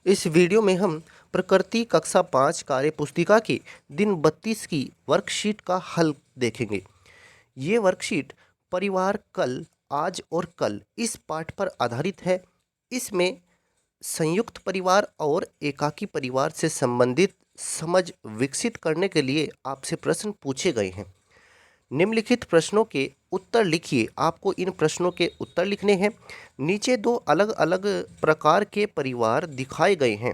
इस वीडियो में हम प्रकृति कक्षा 5 कार्य पुस्तिका की दिन 32 की वर्कशीट का हल देखेंगे। ये वर्कशीट परिवार कल, आज और कल इस पाठ पर आधारित है। इसमें संयुक्त परिवार और एकाकी परिवार से संबंधित समझ विकसित करने के लिए आपसे प्रश्न पूछे गए हैं। निम्नलिखित प्रश्नों के उत्तर लिखिए। आपको इन प्रश्नों के उत्तर लिखने हैं। नीचे दो अलग अलग प्रकार के परिवार दिखाए गए हैं।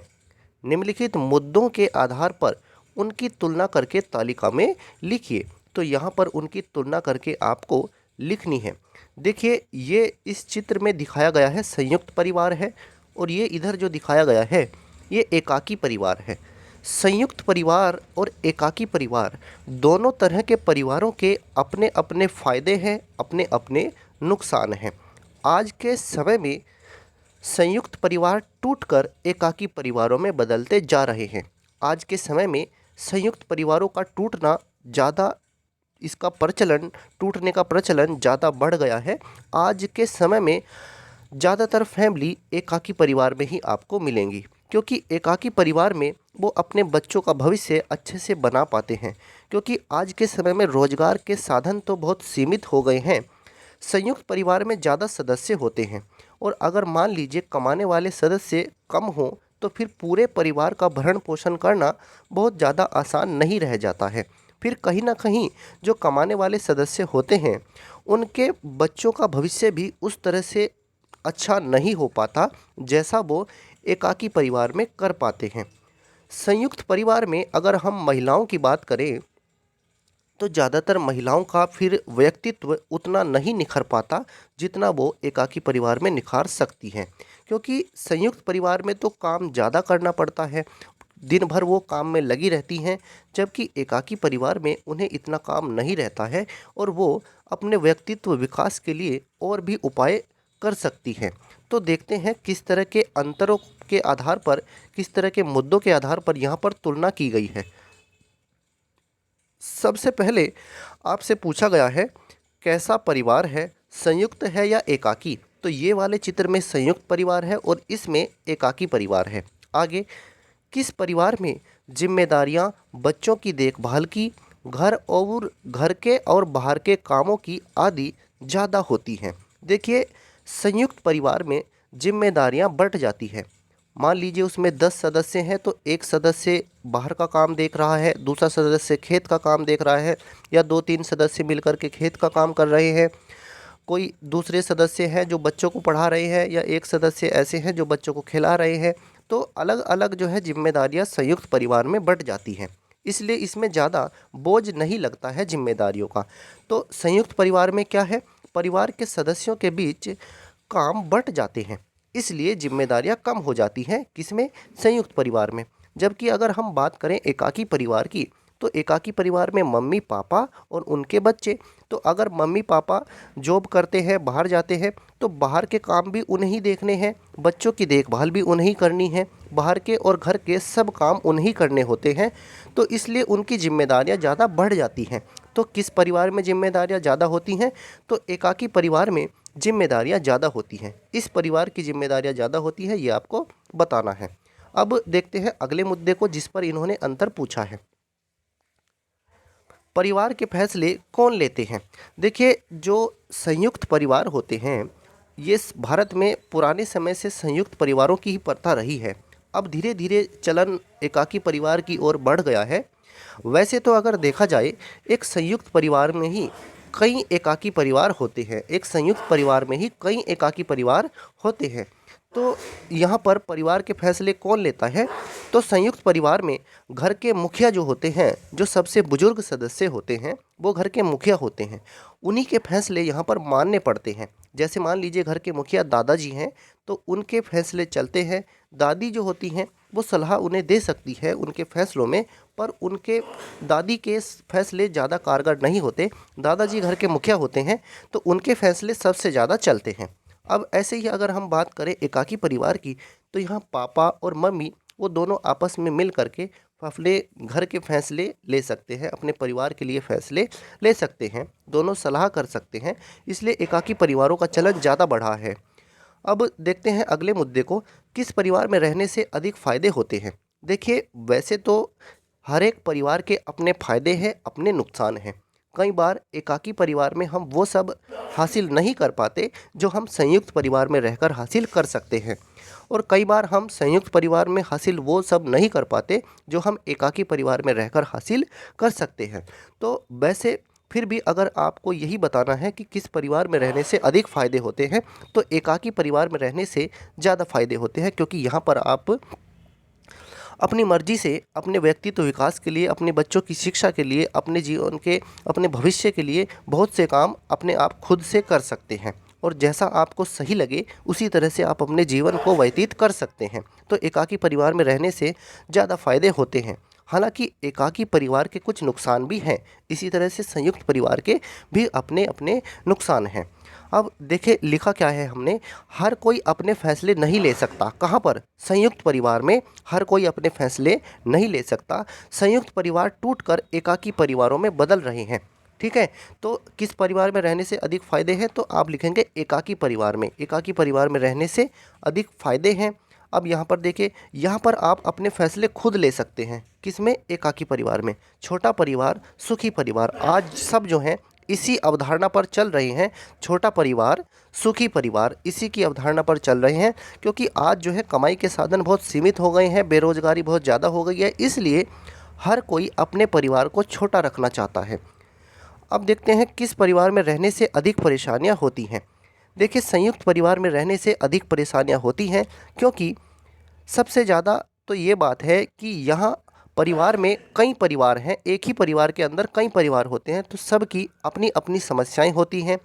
निम्नलिखित मुद्दों के आधार पर उनकी तुलना करके तालिका में लिखिए। तो यहाँ पर उनकी तुलना करके आपको लिखनी है। देखिए, ये इस चित्र में दिखाया गया है संयुक्त परिवार है, और ये इधर जो दिखाया गया है ये एकाकी परिवार है। संयुक्त परिवार और एकाकी परिवार दोनों तरह के परिवारों के अपने अपने फ़ायदे हैं, अपने अपने नुकसान हैं। आज के समय में संयुक्त परिवार टूटकर एकाकी परिवारों में बदलते जा रहे हैं। आज के समय में संयुक्त परिवारों का टूटना ज़्यादा, इसका प्रचलन, टूटने का प्रचलन ज़्यादा बढ़ गया है। आज के समय में ज़्यादातर फैमिली एकाकी परिवार में ही आपको मिलेंगी, क्योंकि एकाकी परिवार में वो अपने बच्चों का भविष्य अच्छे से बना पाते हैं। क्योंकि आज के समय में रोजगार के साधन तो बहुत सीमित हो गए हैं। संयुक्त परिवार में ज़्यादा सदस्य होते हैं, और अगर मान लीजिए कमाने वाले सदस्य कम हों तो फिर पूरे परिवार का भरण पोषण करना बहुत ज़्यादा आसान नहीं रह जाता है। फिर कहीं ना कहीं जो कमाने वाले सदस्य होते हैं उनके बच्चों का भविष्य भी उस तरह से अच्छा नहीं हो पाता जैसा वो एकाकी परिवार में कर पाते हैं। संयुक्त परिवार में अगर हम महिलाओं की बात करें तो ज़्यादातर महिलाओं का फिर व्यक्तित्व उतना नहीं निखर पाता जितना वो एकाकी परिवार में निखार सकती हैं। क्योंकि संयुक्त परिवार में तो काम ज़्यादा करना पड़ता है, दिन भर वो काम में लगी रहती हैं, जबकि एकाकी परिवार में उन्हें इतना काम नहीं रहता है और वो अपने व्यक्तित्व विकास के लिए और भी उपाय कर सकती हैं। तो देखते हैं किस तरह के अंतरों के आधार पर, किस तरह के मुद्दों के आधार पर यहाँ पर तुलना की गई है। सबसे पहले आपसे पूछा गया है कैसा परिवार है, संयुक्त है या एकाकी। तो ये वाले चित्र में संयुक्त परिवार है और इसमें एकाकी परिवार है। आगे, किस परिवार में जिम्मेदारियां बच्चों की देखभाल की, घर के और बाहर के कामों की आदि ज़्यादा होती हैं। देखिए, संयुक्त परिवार में जिम्मेदारियां बंट जाती हैं। मान लीजिए उसमें 10 सदस्य हैं तो एक सदस्य बाहर का काम देख रहा है, दूसरा सदस्य खेत का काम देख रहा है, या 2-3 सदस्य मिलकर के खेत का काम कर रहे हैं। कोई दूसरे सदस्य हैं जो बच्चों को पढ़ा रहे हैं, या एक सदस्य ऐसे हैं जो बच्चों को खिला रहे हैं। तो अलग अलग जो है जिम्मेदारियां संयुक्त परिवार में बंट जाती हैं, इसलिए इसमें ज़्यादा बोझ नहीं लगता है जिम्मेदारियों का। तो संयुक्त परिवार में क्या है, परिवार के सदस्यों के बीच काम बंट जाते हैं, इसलिए जिम्मेदारियां कम हो जाती हैं किसमें, संयुक्त परिवार में। जबकि अगर हम बात करें एकाकी परिवार की, तो एकाकी परिवार में मम्मी पापा और उनके बच्चे। तो अगर मम्मी पापा जॉब करते हैं, बाहर जाते हैं, तो बाहर के काम भी उन्हें ही देखने हैं, बच्चों की देखभाल भी उन्हें ही करनी है, बाहर के और घर के सब काम उन्हें ही करने होते हैं। तो इसलिए उनकी जिम्मेदारियां ज़्यादा बढ़ जाती हैं। तो किस परिवार में जिम्मेदारियां ज़्यादा होती हैं, तो एकाकी परिवार में जिम्मेदारियां ज़्यादा होती हैं। इस परिवार की जिम्मेदारियां ज़्यादा होती है, ये आपको बताना है। अब देखते हैं अगले मुद्दे को जिस पर इन्होंने अंतर पूछा है। परिवार के फैसले कौन लेते हैं। देखिए, जो संयुक्त परिवार होते हैं, ये भारत में पुराने समय से संयुक्त परिवारों की ही प्रथा रही है। अब धीरे धीरे चलन एकाकी परिवार की ओर बढ़ गया है। वैसे तो अगर देखा जाए, एक संयुक्त परिवार में ही कई एकाकी परिवार होते हैं, एक संयुक्त परिवार में ही कई एकाकी परिवार होते हैं। तो यहाँ पर परिवार के फैसले कौन लेता है, तो संयुक्त परिवार में घर के मुखिया जो होते हैं, जो सबसे बुजुर्ग सदस्य होते हैं, वो घर के मुखिया होते हैं। उन्हीं के फैसले यहाँ पर मानने पड़ते हैं। जैसे मान लीजिए घर के मुखिया दादाजी हैं, तो उनके फैसले चलते हैं। दादी जो होती हैं वो सलाह उन्हें दे सकती है उनके फैसलों में, पर उनके दादी के फैसले ज़्यादा कारगर नहीं होते। दादाजी घर के मुखिया होते हैं, तो उनके फैसले सबसे ज़्यादा चलते हैं। अब ऐसे ही अगर हम बात करें एकाकी परिवार की, तो यहाँ पापा और मम्मी वो दोनों आपस में मिल करके अपने घर के फैसले ले सकते हैं, अपने परिवार के लिए फैसले ले सकते हैं, दोनों सलाह कर सकते हैं। इसलिए एकाकी परिवारों का चलन ज़्यादा बढ़ा है। अब देखते हैं अगले मुद्दे को, किस परिवार में रहने से अधिक फ़ायदे होते हैं। देखिए, वैसे तो हर एक परिवार के अपने फ़ायदे हैं, अपने नुकसान हैं। कई बार एकाकी परिवार में हम वो सब हासिल नहीं कर पाते जो हम संयुक्त परिवार में रहकर हासिल कर सकते हैं, और कई बार हम संयुक्त परिवार में हासिल वो सब नहीं कर पाते जो हम एकाकी परिवार में रहकर हासिल कर सकते हैं। तो वैसे फिर भी अगर आपको यही बताना है कि किस परिवार में रहने से अधिक फ़ायदे होते हैं, तो एकाकी परिवार में रहने से ज़्यादा फ़ायदे होते हैं, क्योंकि यहाँ पर आप अपनी मर्ज़ी से अपने व्यक्तित्व विकास के लिए, अपने बच्चों की शिक्षा के लिए, अपने जीवन के, अपने भविष्य के लिए बहुत से काम अपने आप खुद से कर सकते हैं, और जैसा आपको सही लगे उसी तरह से आप अपने जीवन को व्यतीत कर सकते हैं। तो एकाकी परिवार में रहने से ज़्यादा फ़ायदे होते हैं। हालांकि एकाकी परिवार के कुछ नुकसान भी हैं, इसी तरह से संयुक्त परिवार के भी अपने अपने नुकसान हैं। अब देखिए लिखा क्या है हमने, हर कोई अपने फैसले नहीं ले सकता। कहाँ पर? संयुक्त परिवार में हर कोई अपने फैसले नहीं ले सकता। संयुक्त परिवार टूटकर एकाकी परिवारों में बदल रहे हैं। ठीक है, तो किस परिवार में रहने से अधिक फ़ायदे हैं, तो आप लिखेंगे एकाकी परिवार में। एकाकी परिवार में रहने से अधिक फ़ायदे हैं। अब यहाँ पर देखिए, यहाँ पर आप अपने फैसले खुद ले सकते हैं। किसमें? एकाकी परिवार में। छोटा परिवार, सुखी परिवार, आज सब जो हैं इसी अवधारणा पर चल रहे हैं। छोटा परिवार, सुखी परिवार, इसी की अवधारणा पर चल रहे हैं, क्योंकि आज जो है कमाई के साधन बहुत सीमित हो गए हैं, बेरोजगारी बहुत ज़्यादा हो गई है, इसलिए हर कोई अपने परिवार को छोटा रखना चाहता है। अब देखते हैं किस परिवार में रहने से अधिक परेशानियां होती हैं। देखिए, संयुक्त परिवार में रहने से अधिक परेशानियां होती हैं, क्योंकि सबसे ज़्यादा तो ये बात है कि यहाँ परिवार में कई परिवार हैं, एक ही परिवार के अंदर कई परिवार होते हैं, तो सबकी अपनी अपनी समस्याएं होती हैं,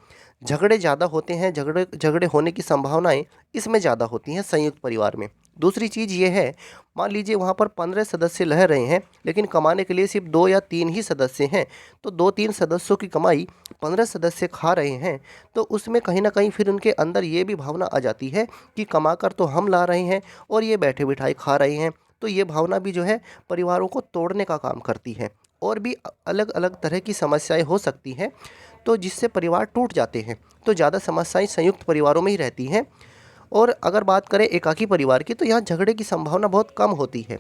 झगड़े ज़्यादा होते हैं, झगड़े झगड़े होने की संभावनाएं इसमें ज़्यादा होती हैं संयुक्त परिवार में। दूसरी चीज़ ये है, मान लीजिए वहाँ पर 15 सदस्य रह रहे हैं, लेकिन कमाने के लिए सिर्फ 2 या 3 ही सदस्य हैं, तो 2-3 सदस्यों की कमाई 15 सदस्य खा रहे हैं, तो उसमें कहीं ना कहीं फिर उनके अंदर ये भी भावना आ जाती है कि कमा कर तो हम ला रहे हैं और ये बैठे बिठाए खा रहे हैं। तो ये भावना भी जो है परिवारों को तोड़ने का काम करती है, और भी अलग अलग तरह की समस्याएं हो सकती हैं, तो जिससे परिवार टूट जाते हैं। तो ज़्यादा समस्याएं संयुक्त परिवारों में ही रहती हैं, और अगर बात करें एकाकी परिवार की, तो यहाँ झगड़े की संभावना बहुत कम होती है,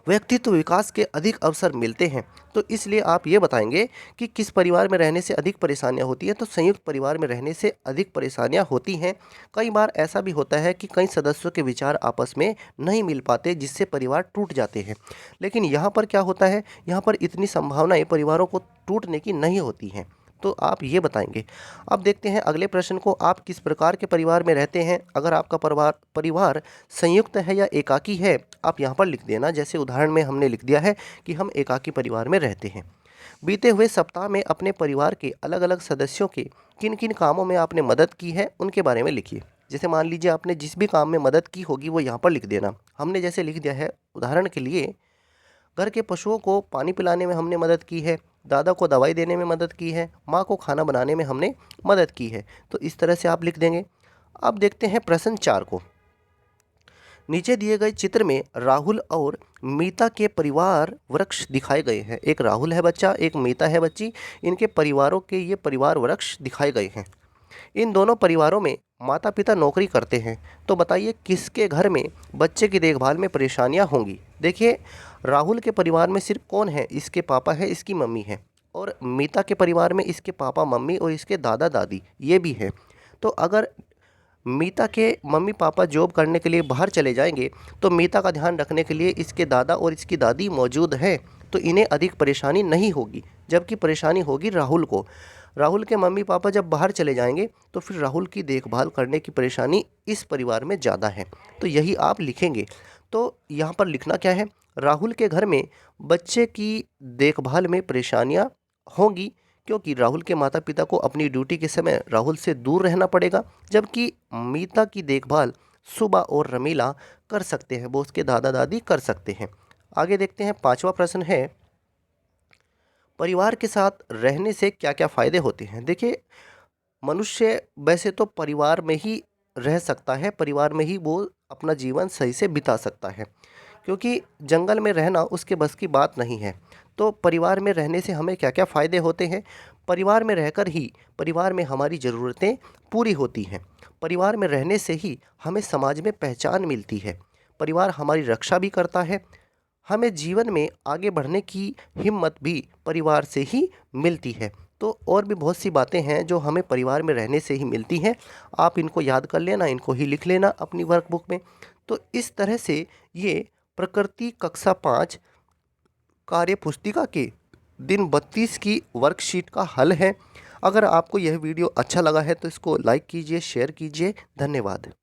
व्यक्तित्व विकास के अधिक अवसर मिलते हैं। तो इसलिए आप ये बताएंगे कि किस परिवार में रहने से अधिक परेशानियां होती हैं, तो संयुक्त परिवार में रहने से अधिक परेशानियां होती हैं। कई बार ऐसा भी होता है कि कई सदस्यों के विचार आपस में नहीं मिल पाते, जिससे परिवार टूट जाते हैं। लेकिन यहाँ पर क्या होता है, यहाँ पर इतनी संभावनाएं परिवारों को टूटने की नहीं होती हैं, तो आप ये बताएंगे। अब देखते हैं अगले प्रश्न को, आप किस प्रकार के परिवार में रहते हैं। अगर आपका परिवार परिवार संयुक्त है या एकाकी है, आप यहाँ पर लिख देना। जैसे उदाहरण में हमने लिख दिया है कि हम एकाकी परिवार में रहते हैं। बीते हुए सप्ताह में अपने परिवार के अलग अलग सदस्यों के किन किन कामों में आपने मदद की है, उनके बारे में लिखिए। जैसे मान लीजिए आपने जिस भी काम में मदद की होगी वो यहाँ पर लिख देना। हमने जैसे लिख दिया है उदाहरण के लिए, घर के पशुओं को पानी पिलाने में हमने मदद की है, दादा को दवाई देने में मदद की है, माँ को खाना बनाने में हमने मदद की है। तो इस तरह से आप लिख देंगे। अब देखते हैं प्रश्न 4 को। नीचे दिए गए चित्र में राहुल और मीता के परिवार वृक्ष दिखाए गए हैं। एक राहुल है बच्चा, एक मीता है बच्ची, इनके परिवारों के ये परिवार वृक्ष दिखाए गए हैं। इन दोनों परिवारों में माता पिता नौकरी करते हैं, तो बताइए किसके घर में बच्चे की देखभाल में परेशानियां होंगी। देखिए, राहुल के परिवार में सिर्फ कौन है, इसके पापा है, इसकी मम्मी है, और मीता के परिवार में इसके पापा मम्मी और इसके दादा दादी ये भी है। तो अगर मीता के मम्मी पापा जॉब करने के लिए बाहर चले जाएंगे, तो मीता का ध्यान रखने के लिए इसके दादा और इसकी दादी मौजूद हैं, तो इन्हें अधिक परेशानी नहीं होगी, जबकि परेशानी होगी राहुल को। राहुल के मम्मी पापा जब बाहर चले जाएंगे, तो फिर राहुल की देखभाल करने की परेशानी इस परिवार में ज़्यादा है, तो यही आप लिखेंगे। तो यहाँ पर लिखना क्या है, राहुल के घर में बच्चे की देखभाल में परेशानियाँ होंगी, क्योंकि राहुल के माता पिता को अपनी ड्यूटी के समय राहुल से दूर रहना पड़ेगा, जबकि मीता की देखभाल सुबह और रमीला कर सकते हैं, वो उसके दादा दादी कर सकते हैं। आगे देखते हैं, 5वां प्रश्न है, परिवार के साथ रहने से क्या क्या फ़ायदे होते हैं। देखिए, मनुष्य वैसे तो परिवार में ही रह सकता है, परिवार में ही वो अपना जीवन सही से बिता सकता है, क्योंकि जंगल में रहना उसके बस की बात नहीं है। तो परिवार में रहने से हमें क्या क्या फ़ायदे होते हैं। परिवार में रहकर ही परिवार में हमारी ज़रूरतें पूरी होती हैं। परिवार में रहने से ही हमें समाज में पहचान मिलती है। परिवार हमारी रक्षा भी करता है। हमें जीवन में आगे बढ़ने की हिम्मत भी परिवार से ही मिलती है। तो और भी बहुत सी बातें हैं जो हमें परिवार में रहने से ही मिलती हैं। आप इनको याद कर लेना, इनको ही लिख लेना अपनी वर्कबुक में। तो इस तरह से ये प्रकृति कक्षा 5 कार्य पुस्तिका के दिन 32 की वर्कशीट का हल है। अगर आपको यह वीडियो अच्छा लगा है तो इसको लाइक कीजिए, शेयर कीजिए। धन्यवाद।